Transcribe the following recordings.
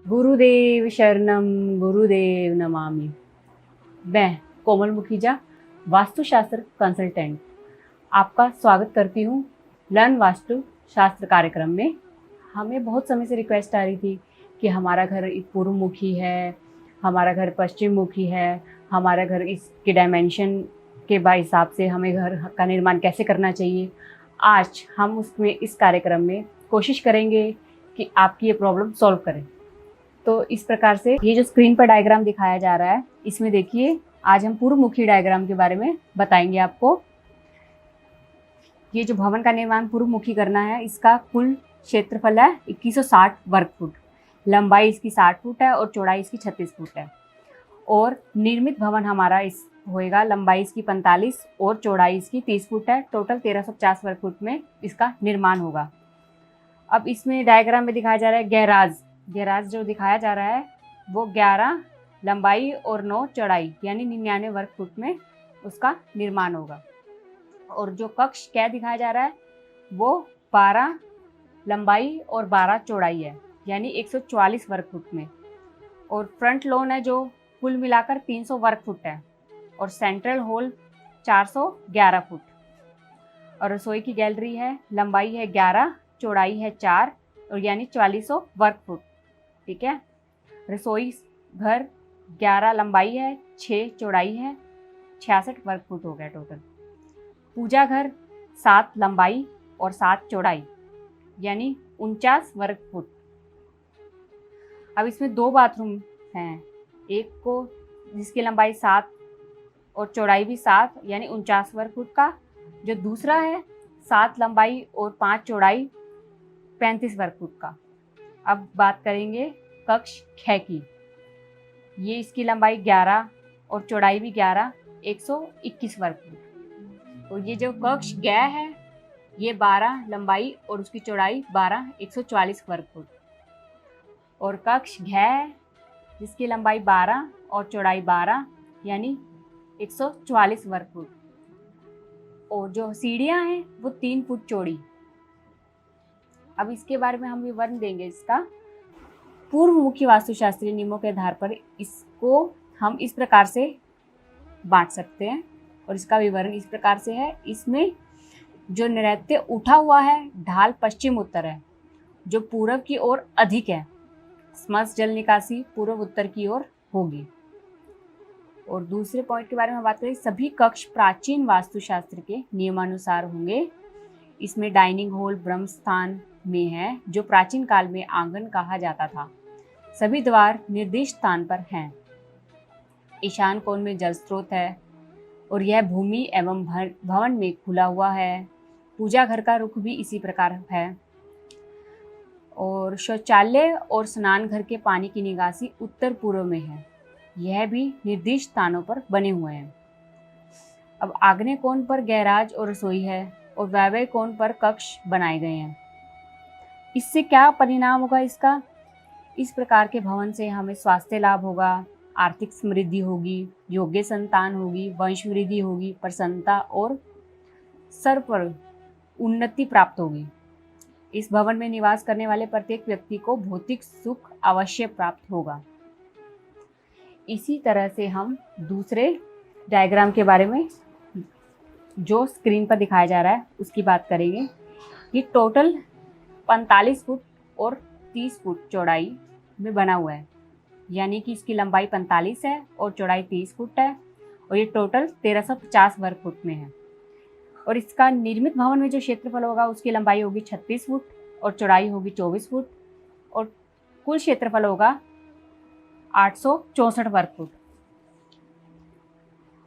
गुरुदेव शरणम गुरुदेव नमामि। मैं कोमल मुखीजा, वास्तुशास्त्र कंसल्टेंट, आपका स्वागत करती हूँ लर्न वास्तु शास्त्र कार्यक्रम में। हमें बहुत समय से रिक्वेस्ट आ रही थी कि हमारा घर पूर्व मुखी है, हमारा घर पश्चिम मुखी है, हमारा घर इसके डायमेंशन के हिसाब से हमें घर का निर्माण कैसे करना चाहिए। आज हम उसमें इस कार्यक्रम में कोशिश करेंगे कि आपकी ये प्रॉब्लम सॉल्व करें। तो इस प्रकार से ये जो स्क्रीन पर डायग्राम दिखाया जा रहा है, इसमें देखिए आज हम पूर्वमुखी डायग्राम के बारे में बताएंगे आपको। ये जो भवन का निर्माण पूर्वमुखी करना है, इसका कुल क्षेत्रफल है 2160 वर्ग फुट, लंबाई इसकी 60 फुट है और चौड़ाई इसकी 36 फुट है। और निर्मित भवन हमारा इस होएगा, लंबाई इसकी 45 और चौड़ाई इसकी 30 फुट है। टोटल 1350 वर्ग फुट में इसका निर्माण होगा। अब इसमें डायग्राम में दिखाया जा रहा है गैराज जो दिखाया जा रहा है वो 11 लंबाई और 9 चौड़ाई यानी 99 वर्ग फुट में उसका निर्माण होगा। और जो कक्ष क्या दिखाया जा रहा है वो 12 लंबाई और 12 चौड़ाई है यानी 144 वर्ग फुट में। और फ्रंट लॉन है जो कुल मिलाकर 300 वर्ग फुट है और सेंट्रल हॉल 411 फुट। और रसोई की गैलरी है, लंबाई है 11, चौड़ाई है 4 और यानी 4400 वर्ग फुट। ठीक है। रसोई घर 11 लंबाई है, 6 चौड़ाई है, 66 वर्ग फुट हो गया टोटल। पूजा घर 7 लंबाई और 7 चौड़ाई यानी 49 वर्ग फुट। अब इसमें 2 बाथरूम हैं, एक को जिसकी लंबाई 7 और चौड़ाई भी 7 यानी 49 वर्ग फुट का, जो दूसरा है 7 लंबाई और 5 चौड़ाई 35 वर्ग फुट का। अब बात करेंगे कक्ष ख की। ये इसकी लंबाई 11 और चौड़ाई भी 11, 121 वर्ग फुट। तो ये जो कक्ष ग है ये 12 लंबाई और उसकी चौड़ाई 12, 144 वर्ग फुट। और कक्ष घ है जिसकी लंबाई 12 और चौड़ाई 12 यानी 144 वर्ग फुट। और जो सीढ़ियाँ हैं वो 3 फुट चौड़ी। अब इसके बारे में हम विवरण देंगे इसका। पूर्वमुखी वास्तुशास्त्रीय नियमों के आधार पर इसको हम इस प्रकार से बांट सकते हैं और इसका विवरण इस प्रकार से है। इसमें जो नैऋत्य उठा हुआ है ढाल पश्चिम उत्तर है, जो पूर्व की ओर अधिक है, स्मश जल निकासी पूर्व उत्तर की ओर होगी। और दूसरे पॉइंट के बारे में बात करें, सभी कक्ष प्राचीन वास्तुशास्त्र के नियमानुसार होंगे। इसमें डाइनिंग हॉल ब्रह्म स्थान में है जो प्राचीन काल में आंगन कहा जाता था। सभी द्वार निर्दिष्ट स्थान पर हैं। ईशान कोण में जल स्रोत है और यह भूमि एवं भवन में खुला हुआ है। पूजा घर का रुख भी इसी प्रकार है। और शौचालय और स्नान घर के पानी की निकासी उत्तर पूर्व में है, यह भी निर्दिष्ट स्थानों पर बने हुए हैं। अब आग्नेय कोण पर गैराज और रसोई है और वायव्य कोण पर कक्ष बनाए गए हैं। इससे क्या परिणाम होगा इसका? इस प्रकार के भवन से हमें स्वास्थ्य लाभ होगा, आर्थिक समृद्धि होगी, योग्य संतान होगी, वंश वृद्धि होगी, प्रसन्नता और सर्व पर उन्नति प्राप्त होगी। इस भवन में निवास करने वाले प्रत्येक व्यक्ति को भौतिक सुख अवश्य प्राप्त होगा। इसी तरह से हम दूसरे डायग्राम के बारे में जो स्क्रीन पर दिखाया जा रहा है उसकी बात करेंगे। ये टोटल 45 फुट और 30 फुट चौड़ाई में बना हुआ है, यानी कि इसकी लंबाई 45 है और चौड़ाई 30 फुट है और ये टोटल 1350 वर्ग फुट में है। और इसका निर्मित भवन में जो क्षेत्रफल होगा उसकी लंबाई होगी 36 फुट और चौड़ाई होगी 24 फुट और कुल क्षेत्रफल होगा 864 वर्ग फुट।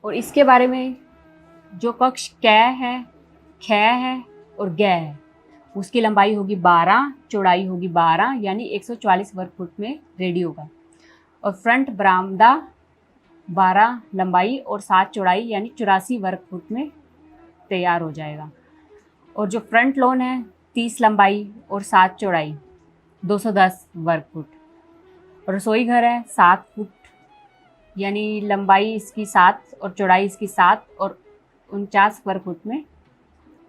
और इसके बारे में जो कक्ष क है, ख है और ग है उसकी लंबाई होगी 12, चौड़ाई होगी 12 यानी 144 वर्ग फुट में रेडी होगा। और फ्रंट बरामदा 12 लंबाई और 7 चौड़ाई यानी 84 वर्ग फुट में तैयार हो जाएगा। और जो फ्रंट लॉन है 30 लंबाई और 7 चौड़ाई 210 वर्ग फुट। और रसोई घर है 7 फुट यानी लंबाई इसकी 7 और चौड़ाई इसकी 7 और 49 वर्ग फुट में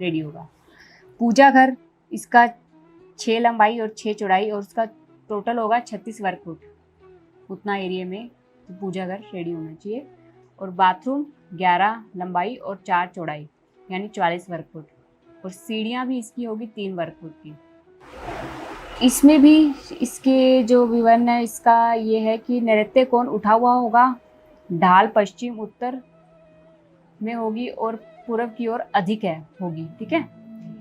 रेडी होगा। पूजा घर इसका 6 लंबाई और 6 चौड़ाई और उसका टोटल होगा 36 वर्ग फुट। उतना एरिया में पूजा घर रेडी होना चाहिए। और बाथरूम 11 लंबाई और 4 चौड़ाई यानी 44 वर्ग फुट। और सीढ़ियाँ भी इसकी होगी 3 वर्ग फुट की। इसमें भी इसके जो विवरण है इसका ये है कि नैऋत्य कोण उठा हुआ होगा, ढाल पश्चिम उत्तर में होगी और पूर्व की ओर अधिक होगी। ठीक है।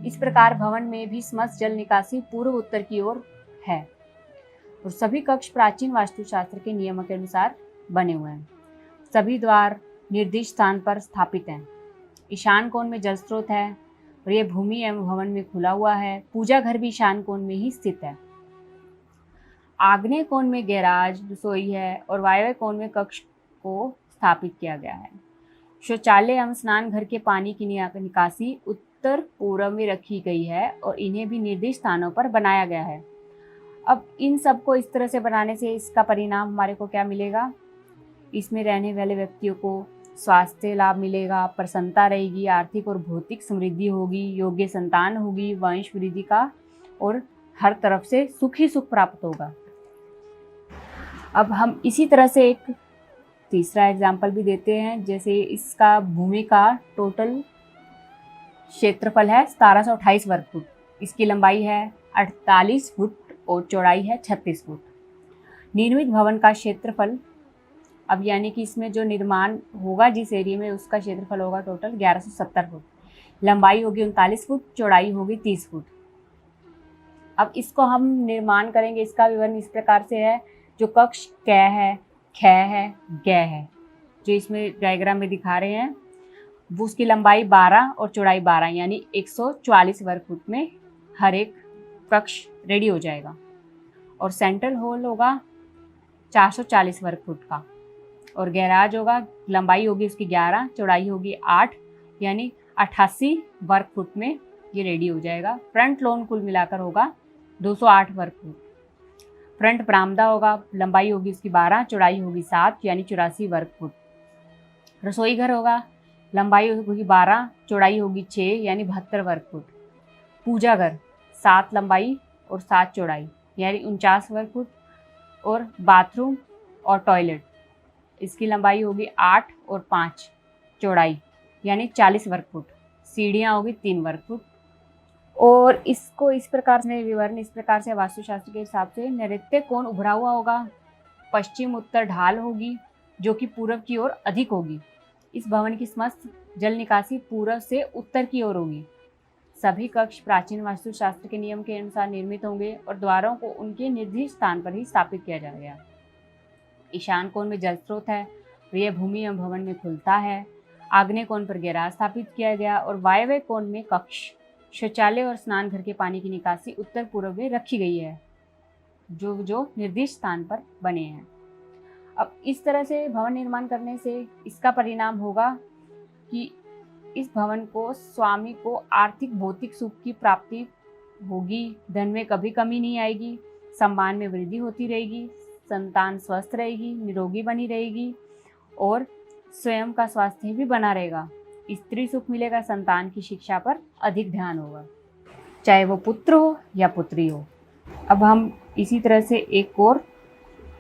इस प्रकार भवन में भी समस्त जल निकासी पूर्व उत्तर की ओर है और सभी कक्ष प्राचीन वास्तुशास्त्र के नियमों के अनुसार बने हुए हैं। सभी द्वार निर्दिष्ट स्थान पर स्थापित हैं। ईशान कोण में जल स्रोत है और यह भूमि एवं भवन में खुला हुआ है। पूजा घर भी ईशान कोण में ही स्थित है। आग्नेय कोण में गैराज रसोई है और वायव्य कोण में कक्ष को स्थापित किया गया है। शौचालय एवं स्नान घर के पानी की निकासी उत्तर पूर्व में रखी गई है और इन्हें भी निर्दिष्ट स्थानों पर बनाया गया है। अब इन सबको इस तरह से बनाने से इसका परिणाम हमारे को क्या मिलेगा? इसमें रहने वाले व्यक्तियों को स्वास्थ्य लाभ मिलेगा, प्रसन्नता रहेगी, आर्थिक और भौतिक समृद्धि होगी, योग्य संतान होगी, वंश वृद्धि का और हर तरफ से सुख ही सुख प्राप्त होगा। अब हम इसी तरह से एक तीसरा एग्जाम्पल भी देते हैं। जैसे इसका भूमि का टोटल क्षेत्रफल है 1728 वर्ग फुट। इसकी लंबाई है 48 फुट और चौड़ाई है 36 फुट। निर्मित भवन का क्षेत्रफल, अब यानी कि इसमें जो निर्माण होगा जिस एरिया में उसका क्षेत्रफल होगा टोटल 1170 फुट। लंबाई होगी 39 फुट, चौड़ाई होगी 30 फुट। अब इसको हम निर्माण करेंगे। इसका विवरण इस प्रकार से है। जो कक्ष क है, ख है, ग है, जो इसमें डायग्राम में दिखा रहे हैं, वो उसकी लंबाई 12 और चौड़ाई 12 यानी 144 वर्ग फुट में हर एक कक्ष रेडी हो जाएगा। और सेंट्रल हॉल होगा 440 वर्ग फुट का। और गैराज होगा, लंबाई होगी उसकी 11, चौड़ाई होगी 8 यानी 88 वर्ग फुट में ये रेडी हो जाएगा। फ्रंट लॉन कुल मिलाकर होगा 208 वर्ग फुट। फ्रंट बरामदा होगा, लंबाई होगी उसकी 12, चौड़ाई होगी 7 यानी 84 वर्ग फुट। रसोई घर होगा, लंबाई होगी 12, चौड़ाई होगी 6 यानी 72 वर्ग फुट। पूजा घर 7 लंबाई और 7 चौड़ाई यानी 49 वर्ग फुट। और बाथरूम और टॉयलेट, इसकी लंबाई होगी 8 और 5 चौड़ाई यानी 40 वर्ग फुट। सीढ़ियाँ होगी 3 वर्ग फुट। और इसको इस प्रकार से विवरण इस प्रकार से वास्तुशास्त्र के हिसाब से नैऋत्य कोण उभरा हुआ होगा, पश्चिम उत्तर ढाल होगी जो कि पूर्व की ओर अधिक होगी। इस भवन की समस्त जल निकासी पूर्व से उत्तर की ओर होगी। सभी कक्ष प्राचीन वास्तुशास्त्र के नियम के अनुसार निर्मित होंगे और द्वारों को उनके निर्दिष्ट स्थान पर ही स्थापित किया जाएगा। ईशान कोण में जल स्रोत है और यह भूमि एवं भवन में खुलता है। आग्नेय कोण पर गैराज स्थापित किया गया और वायव्य कोण में कक्ष, शौचालय और स्नान घर के पानी की निकासी उत्तर पूर्व में रखी गई है, जो निर्दिष्ट स्थान पर बने हैं। अब इस तरह से भवन निर्माण करने से इसका परिणाम होगा कि इस भवन को स्वामी को आर्थिक भौतिक सुख की प्राप्ति होगी, धन में कभी कमी नहीं आएगी, सम्मान में वृद्धि होती रहेगी, संतान स्वस्थ रहेगी, निरोगी बनी रहेगी और स्वयं का स्वास्थ्य भी बना रहेगा। स्त्री सुख मिलेगा, संतान की शिक्षा पर अधिक ध्यान होगा, चाहे वो पुत्र हो या पुत्री हो। अब हम इसी तरह से एक और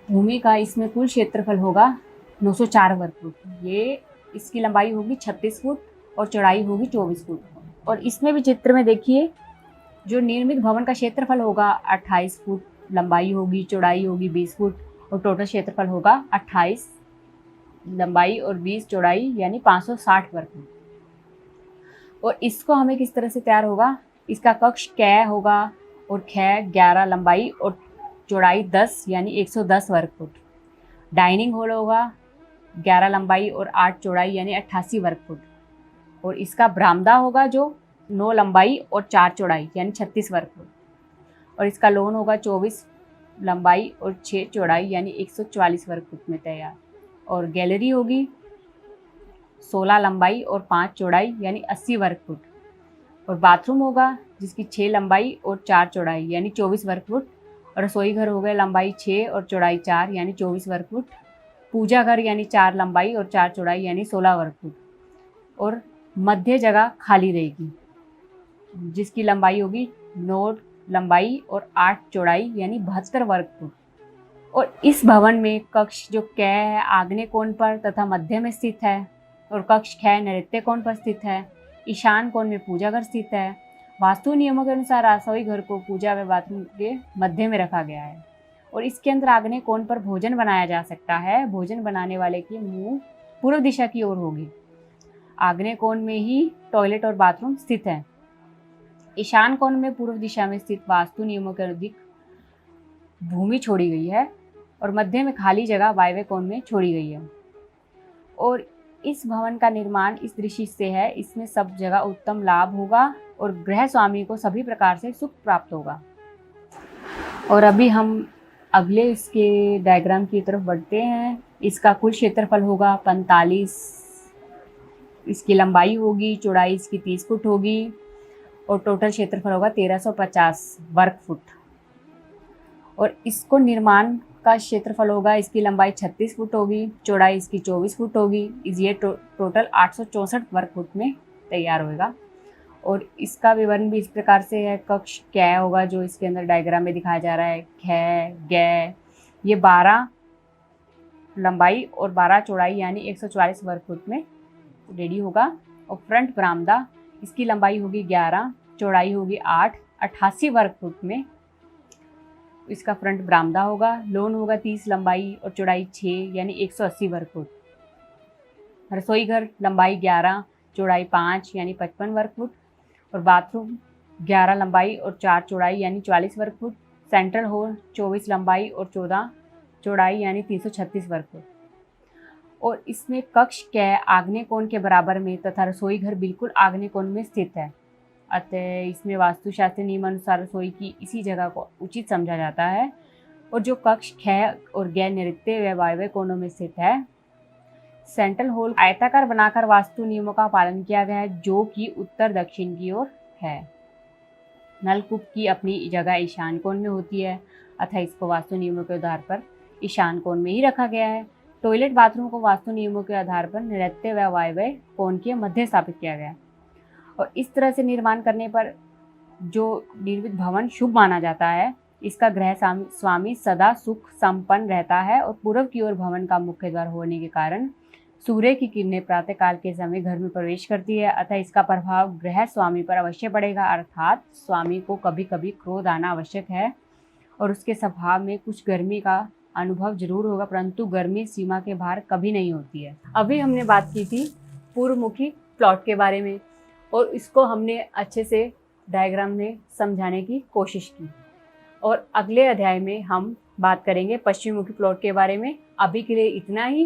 भूमि का, इसमें कुल क्षेत्रफल होगा 904 वर्ग फुट। ये इसकी लंबाई होगी 36 फुट और चौड़ाई होगी 24 फुट। और इसमें भी चित्र में देखिए जो निर्मित भवन का क्षेत्रफल होगा 28 फुट, लंबाई होगी, चौड़ाई होगी 20 फुट और टोटल क्षेत्रफल होगा 28 लंबाई और 20 चौड़ाई यानी 560 वर्ग फुट। और इसको हमें किस तरह से तैयार होगा? इसका कक्ष क होगा और ख 11 लंबाई और चौड़ाई 10 यानी 110 वर्ग फुट। डाइनिंग हॉल होगा 11 लंबाई और 8 चौड़ाई यानी 88 वर्ग फुट। और इसका बरामदा होगा जो 9 लंबाई और 4 चौड़ाई यानी 36 वर्ग फुट। और इसका लॉन होगा 24 लंबाई और 6 चौड़ाई यानी 144 वर्ग फुट में तैयार। और गैलरी होगी 16 लंबाई और 5 चौड़ाई यानी 80 वर्ग फुट। और बाथरूम होगा जिसकी 6 लंबाई और 4 चौड़ाई यानी 24 वर्ग फुट। और रसोई घर हो गए लंबाई 6 और चौड़ाई 4 यानी 24 वर्ग फुट। पूजा घर यानी 4 लंबाई और 4 चौड़ाई यानी 16 वर्ग फुट। और मध्य जगह खाली रहेगी जिसकी लंबाई होगी 9 लंबाई और 8 चौड़ाई यानी 72 वर्ग फुट। और इस भवन में कक्ष जो क है आग्नेय कोण पर तथा मध्य में स्थित है, और कक्ष ख नैऋत्य कोण पर स्थित है। ईशान कोण में पूजा घर स्थित है। वास्तु नियमों के अनुसार रसोई घर को पूजा व बाथरूम के मध्य में रखा गया है, और इसके अंदर आग्नेय कोण पर भोजन बनाया जा सकता है। भोजन बनाने वाले की मुंह पूर्व दिशा की ओर होगी। आग्नेय कोण में ही टॉयलेट और बाथरूम स्थित है। ईशान कोण में पूर्व दिशा में स्थित वास्तु नियमों के अनुसार भूमि छोड़ी गई है, और मध्य में खाली जगह वायव्य कोण में छोड़ी गई है। और इस भवन का निर्माण इस दृष्टि से है, इसमें सब जगह उत्तम लाभ होगा और गृह स्वामी को सभी प्रकार से सुख प्राप्त होगा। और अभी हम अगले इसके डायग्राम की तरफ बढ़ते हैं। इसका कुल क्षेत्रफल होगा 45, इसकी लंबाई होगी, चौड़ाई इसकी 30 फुट होगी, और टोटल क्षेत्रफल होगा 1350 वर्ग फुट। और इसको निर्माण का क्षेत्रफल होगा, इसकी लंबाई 36 फुट होगी, चौड़ाई इसकी 24 फुट होगी। ये टोटल 864 वर्ग फुट में तैयार होगा। और इसका विवरण भी इस प्रकार से है। कक्ष क होगा जो इसके अंदर डायग्राम में दिखाया जा रहा है, ख ग, ये 12 लंबाई और 12 चौड़ाई यानी 144 वर्ग फुट में रेडी होगा। और फ्रंट बरामदा, इसकी लंबाई होगी 11, चौड़ाई होगी 8, 88 वर्ग फुट में इसका फ्रंट बरामदा होगा। लॉन होगा 30, लंबाई और चौड़ाई 6 यानी 180 वर्ग फुट। रसोई घर लंबाई 11, चौड़ाई 5 यानी 55 वर्ग फुट, और बाथरूम 11 लंबाई और 4 चौड़ाई यानी 40 वर्ग फुट। सेंट्रल हॉल 24 लंबाई और 14 चौड़ाई यानी 336 वर्ग फुट। और इसमें कक्ष क आग्नेय कोण के बराबर में तथा रसोई घर बिल्कुल आग्नेय कोण में स्थित है। अतः इसमें वास्तुशास्त्र नियमानुसार रसोई की इसी जगह को उचित समझा जाता है। और जो कक्ष ख और ग नैऋत्य व वायव्य कोणों में स्थित है। सेंट्रल हॉल आयताकार बनाकर वास्तु नियमों का पालन किया गया है, जो कि उत्तर दक्षिण की ओर है। नलकूप की अपनी जगह ईशान कोण में होती है, अतः इसको वास्तु नियमों के आधार पर ईशान कोण में ही रखा गया है। टॉयलेट बाथरूम को वास्तु नियमों के आधार पर नैऋत्य व वायव्य कोण के मध्य स्थापित किया गया। और इस तरह से निर्माण करने पर जो निर्मित भवन शुभ माना जाता है। इसका गृह स्वामी सदा सुख संपन्न रहता है, और पूर्व की ओर भवन का मुख्य द्वार होने के कारण सूर्य की किरणें प्रातः काल के समय घर में प्रवेश करती है, अतः इसका प्रभाव गृह स्वामी पर अवश्य पड़ेगा। अर्थात स्वामी को कभी कभी क्रोध आना आवश्यक है, और उसके स्वभाव में कुछ गर्मी का अनुभव जरूर होगा, परंतु गर्मी सीमा के बाहर कभी नहीं होती है। अभी हमने बात की थी पूर्वमुखी प्लॉट के बारे में, और इसको हमने अच्छे से डायग्राम में समझाने की कोशिश की। और अगले अध्याय में हम बात करेंगे पश्चिम मुखी प्लॉट के बारे में। अभी के लिए इतना ही।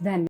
धन्यवाद।